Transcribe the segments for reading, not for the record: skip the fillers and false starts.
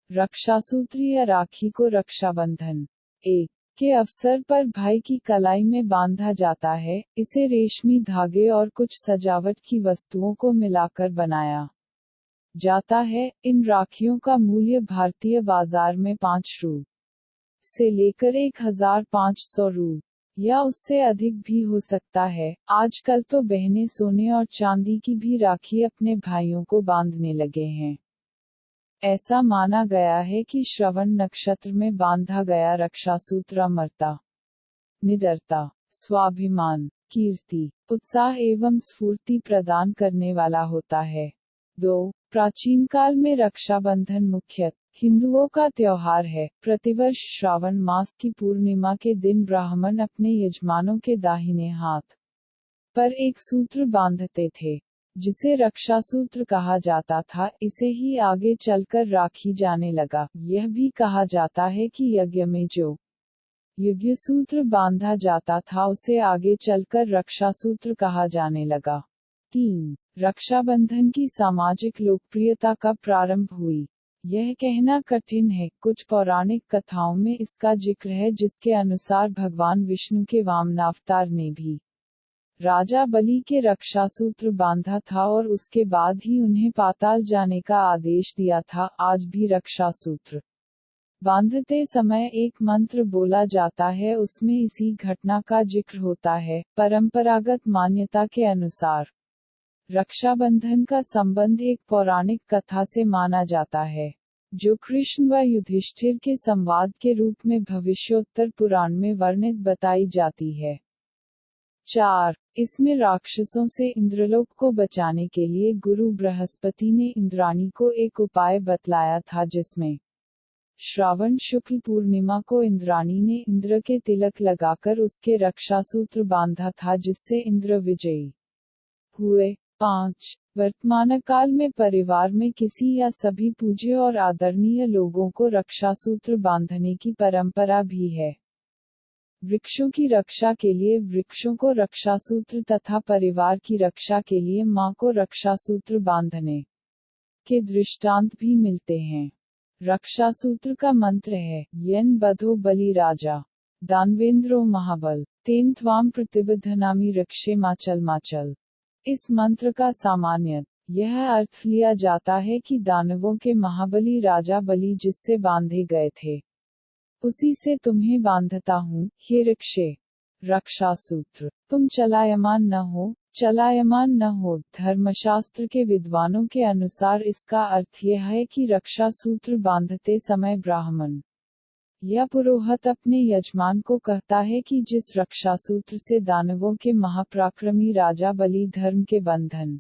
रक्षासूत्र या राखी को रक्षाबंधन एक के अवसर पर भाई की कलाई में बांधा जाता है। इसे रेशमी धागे और कुछ सजावट की वस्तुओं को मिलाकर बनाया जाता है। इन राखियों का मूल्य भारतीय बाजार में 5 रु से लेकर 1500 रु या उससे अधिक भी हो सकता है। आजकल तो बहनें सोने और चांदी की भी राखी अपने भाइयों को बांधने लगे हैं। ऐसा माना गया है कि श्रवण नक्षत्र में बांधा गया रक्षासूत्र अमरता, निडरता, स्वाभिमान, कीर्ति, उत्साह एवं स्फूर्ति प्रदान करने वाला होता है। 2. प्राचीन काल में रक्षाबंधन मुख्यतः हिंदुओं का त्योहार है। प्रतिवर्ष श्रावण मास की पूर्णिमा के दिन ब्राह्मण अपने यजमानों के दाहिने हाथ पर एक सूत्र बांधते थे, जिसे रक्षासूत्र कहा जाता था। इसे ही आगे चलकर राखी जाने लगा। यह भी कहा जाता है कि यज्ञ में जो यज्ञ सूत्र बांधा जाता था उसे आगे चलकर रक्षासूत्र कहा जाने लगा। 3. रक्षाबंधन की सामाजिक लोकप्रियता कब प्रारंभ हुई? यह कहना कठिन है। कुछ पौराणिक कथाओं में इसका जिक्र है, जिसके अनुसार भगवान विष्णु के वामनावतार ने भी राजा बलि के रक्षासूत्र बांधा था और उसके बाद ही उन्हें पाताल जाने का आदेश दिया था। आज भी रक्षासूत्र बांधते समय एक मंत्र बोला जाता है, उसमें इसी घटना का जिक्र होता है। परंपरागत मान्यता के अनुसार रक्षाबंधन का संबंध एक पौराणिक कथा से माना जाता है, जो कृष्ण व युधिष्ठिर के संवाद के रूप में भविष्योत्तर पुराण में वर्णित बताई जाती है। 4. इसमें राक्षसों से इंद्रलोक को बचाने के लिए गुरु बृहस्पति ने इंद्राणी को एक उपाय बतलाया था, जिसमें श्रावण शुक्ल पूर्णिमा को इंद्राणी ने इंद्र के तिलक लगाकर उसके रक्षासूत्र बांधा था, जिससे इंद्र विजयी हुए। 5. वर्तमान काल में परिवार में किसी या सभी पूज्य और आदरणीय लोगों को रक्षासूत्र बांधने की परंपरा भी है। वृक्षों की रक्षा के लिए वृक्षों को रक्षासूत्र तथा परिवार की रक्षा के लिए मां को रक्षासूत्र बांधने के दृष्टांत भी मिलते हैं। रक्षासूत्र का मंत्र है, यन बधो बलि राजा दानवेंद्रो महाबल तेन त्वाम प्रतिबद्धनामि रक्षे माचल माचल। इस मंत्र का सामान्य यह अर्थ लिया जाता है कि दानवों के महाबली राजा बलि जिससे बांधे गए थे, उसी से तुम्हें बांधता हूँ, हे रक्षे। रक्षासूत्र तुम चलायमान न हो। धर्मशास्त्र के विद्वानों के अनुसार इसका अर्थ यह है कि रक्षासूत्र बांधते समय ब्राह्मण या पुरोहित अपने यजमान को कहता है कि जिस रक्षासूत्र से दानवों के महापराक्रमी राजा बलि धर्म के बंधन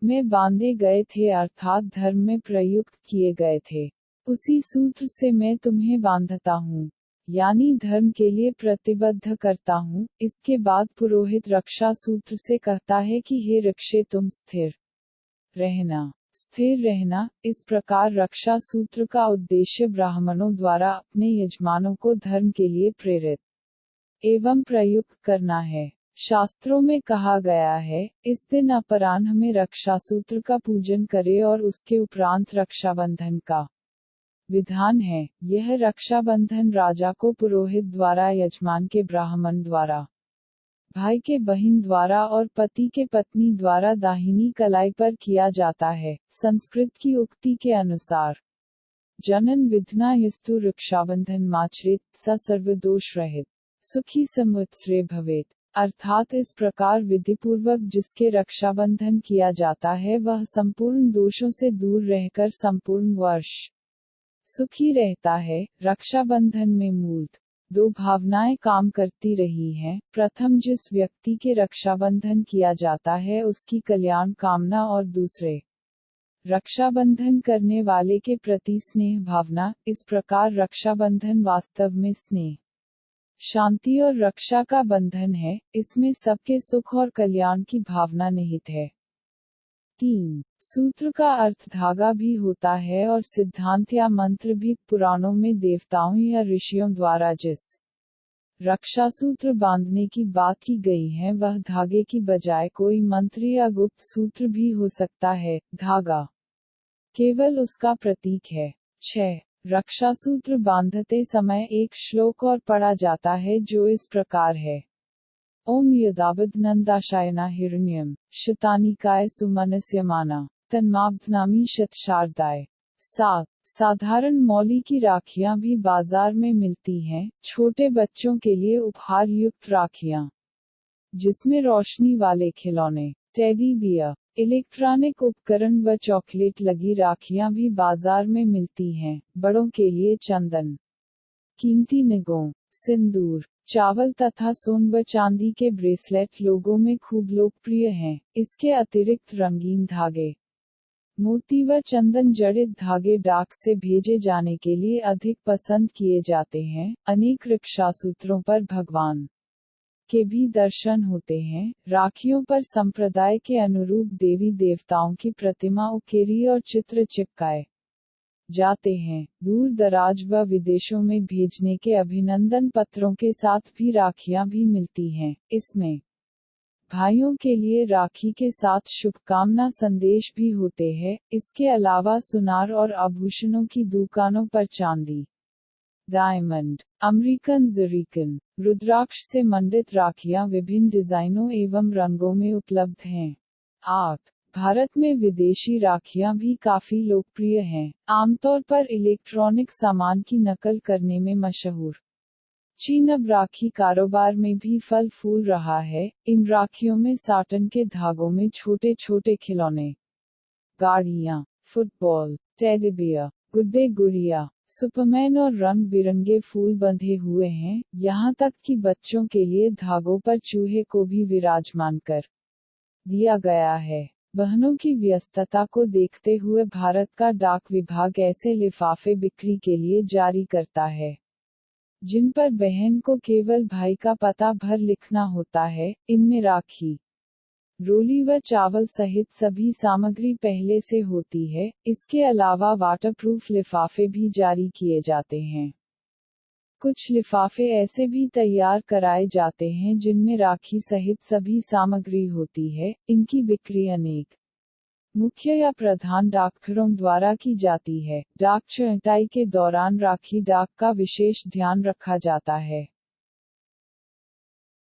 में बांधे गए थे, अर्थात धर्म में प्रयुक्त किए गए थे, उसी सूत्र से मैं तुम्हें बांधता हूँ, यानी धर्म के लिए प्रतिबद्ध करता हूँ। इसके बाद पुरोहित रक्षासूत्र से कहता है कि हे रक्षे, तुम स्थिर रहना। इस प्रकार रक्षा सूत्र का उद्देश्य ब्राह्मणों द्वारा अपने यजमानों को धर्म के लिए प्रेरित एवं प्रयुक्त करना है। शास्त्रों में कहा गया है, इस दिन अपराह्न में रक्षासूत्र का पूजन करे और उसके उपरांत रक्षाबंधन का विधान है। यह रक्षाबंधन राजा को पुरोहित द्वारा, यजमान के ब्राह्मण द्वारा, भाई के बहन द्वारा और पति के पत्नी द्वारा दाहिनी कलाई पर किया जाता है। संस्कृत की उक्ति के अनुसार जनन विधना यस्तु रक्षाबंधन माचरेत स सर्वदोष रहित सुखी संवत्सरे भवेत। अर्थात इस प्रकार विधिपूर्वक जिसके रक्षाबंधन किया जाता है, वह संपूर्ण दोषों से दूर रहकर संपूर्ण वर्ष सुखी रहता है। रक्षाबंधन में मूलतः 2 भावनाएं काम करती रही हैं। प्रथम, जिस व्यक्ति के रक्षाबंधन किया जाता है उसकी कल्याण कामना, और दूसरे, रक्षाबंधन करने वाले के प्रति स्नेह भावना। इस प्रकार रक्षाबंधन वास्तव में स्नेह, शांति और रक्षा का बंधन है। इसमें सबके सुख और कल्याण की भावना निहित है। 3. सूत्र का अर्थ धागा भी होता है और सिद्धांत या मंत्र भी। पुराणों में देवताओं या ऋषियों द्वारा जिस रक्षासूत्र बांधने की बात की गई है, वह धागे की बजाय कोई मंत्र या गुप्त सूत्र भी हो सकता है। धागा केवल उसका प्रतीक है। 6. रक्षासूत्र बांधते समय एक श्लोक और पढ़ा जाता है जो इस प्रकार है। ओम यदावद नंदाशायना हिरण्यम शतानिकाय सुमनस्यमाना तन्माब्धनामी शतशारदाय। 7. साधारण मौली की राखियां भी बाजार में मिलती हैं, छोटे बच्चों के लिए उपहार युक्त राखियां, जिसमें रोशनी वाले खिलौने, टेडी बियर, इलेक्ट्रॉनिक उपकरण व चॉकलेट लगी राखियां भी बाजार में मिलती हैं। बड़ों के लिए चंदन, कीमती निगों, सिंदूर, चावल तथा सोन व चांदी के ब्रेसलेट लोगों में खूब लोकप्रिय हैं। इसके अतिरिक्त रंगीन धागे, मोती व चंदन जड़ित धागे डाक से भेजे जाने के लिए अधिक पसंद किए जाते हैं। अनेक रक्षासूत्रों पर भगवान के भी दर्शन होते हैं। राखियों पर संप्रदाय के अनुरूप देवी देवताओं की प्रतिमा उकेरी और चित्र चिपकाए जाते हैं। दूर दराज व विदेशों में भेजने के अभिनंदन पत्रों के साथ भी राखियां भी मिलती हैं। इसमें भाइयों के लिए राखी के साथ शुभकामना संदेश भी होते हैं। इसके अलावा सुनार और आभूषणों की दुकानों पर चांदी, डायमंड, अमेरिकन ज़रीकन, रुद्राक्ष से मंडित राखियां विभिन्न डिजाइनों एवं रंगों में उपलब्ध हैं। 8. भारत में विदेशी राखियां भी काफी लोकप्रिय हैं, आमतौर पर इलेक्ट्रॉनिक सामान की नकल करने में मशहूर। चीन अब राखी कारोबार में भी फल फूल रहा है। इन राखियों में साटन के धागों में छोटे छोटे खिलौने, गाड़ियां, फुटबॉल, टेडी बियर, गुड्डे गुड़िया, सुपरमैन और रंग बिरंगे फूल बंधे हुए हैं। यहाँ तक कि बच्चों के लिए धागों पर चूहे को भी विराजमान कर दिया गया है। बहनों की व्यस्तता को देखते हुए भारत का डाक विभाग ऐसे लिफाफे बिक्री के लिए जारी करता है, जिन पर बहन को केवल भाई का पता भर लिखना होता है। इनमें राखी, रोली व चावल सहित सभी सामग्री पहले से होती है। इसके अलावा वाटरप्रूफ लिफाफे भी जारी किए जाते हैं। कुछ लिफाफे ऐसे भी तैयार कराए जाते हैं जिनमें राखी सहित सभी सामग्री होती है। इनकी बिक्री अनेक मुख्य या प्रधान डाकघरों द्वारा की जाती है। डाक छंटाई के दौरान राखी डाक का विशेष ध्यान रखा जाता है।